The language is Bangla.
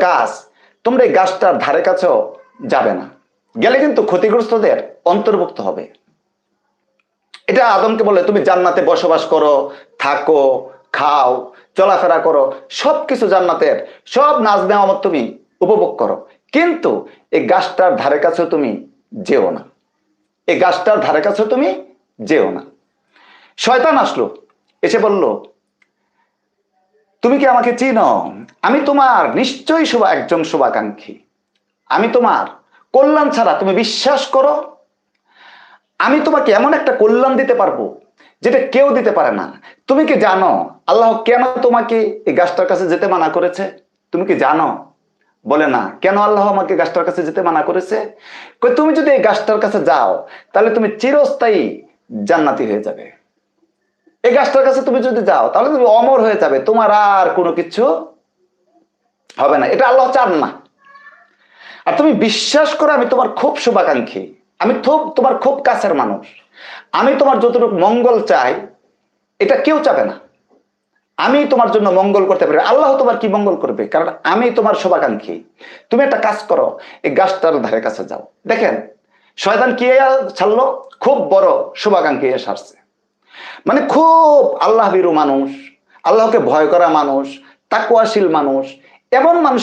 গাছ, তোমরা এই গাছটার ধারে কাছেও যাবে না, গেলে কিন্তু ক্ষতিগ্রস্তদের অন্তর্ভুক্ত হবে। এটা আদমকে বলে তুমি জান্নাতে বসবাস করো, থাকো, খাও, চলাফেরা করো, সবকিছু জান্নাতের সব নাজ নেওয়ামত তুমি উপভোগ করো, কিন্তু এই গাছটার ধারে কাছে তুমি যেও না, এই গাছটার ধারে কাছে তুমি যেও না। শয়তান আসলো, এসে বলল, তুমি কি আমাকে চিনো? আমি তোমার নিশ্চয়ই একজন শুভাকাঙ্ক্ষী, আমি তোমার কল্যাণ ছাড়া, তুমি বিশ্বাস করো, আমি তোমাকে এমন একটা কল্যাণ দিতে পারবো যেটা কেউ দিতে পারে না। তুমি কি জানো আল্লাহ কেন তোমাকে এই গাছটার কাছে যেতে মানা করেছে? তুমি কি জানো? বলে না। কেন আল্লাহ আমাকে গাছটার কাছে যেতে মানা করেছে? তুমি যদি এই গাছটার কাছে যাও তাহলে তুমি চিরস্থায়ী জান্নাতি হয়ে যাবে। এই গাছটার কাছে তুমি যদি যাও তাহলে তুমি অমর হয়ে যাবে, তোমার আর কোনো কিছু হবে না। এটা আল্লাহ চান না। আর তুমি বিশ্বাস করো আমি তোমার খুব শুভাকাঙ্ক্ষী, আমি তোমার খুব কাছের মানুষ, আমি তোমার যতটুকু মঙ্গল চাই এটা কেউ চাবে না। আমি তোমার জন্য মঙ্গল করতে পারি, আল্লাহ তোমার কি মঙ্গল করবে? কারণ আমি তোমার শুভাকাঙ্ক্ষী। তুমি একটা কাজ করো, এই গাছটার ধারে কাছে যাও। দেখেন শয়তান কি ছাড়লো? খুব বড় শুভাকাঙ্ক্ষী এসে আসছে, মানে খুব আল্লাহ ভীরু মানুষ, আল্লাহকে ভয় করা মানুষ, তাকওয়াশীল মানুষ, এমন মানুষ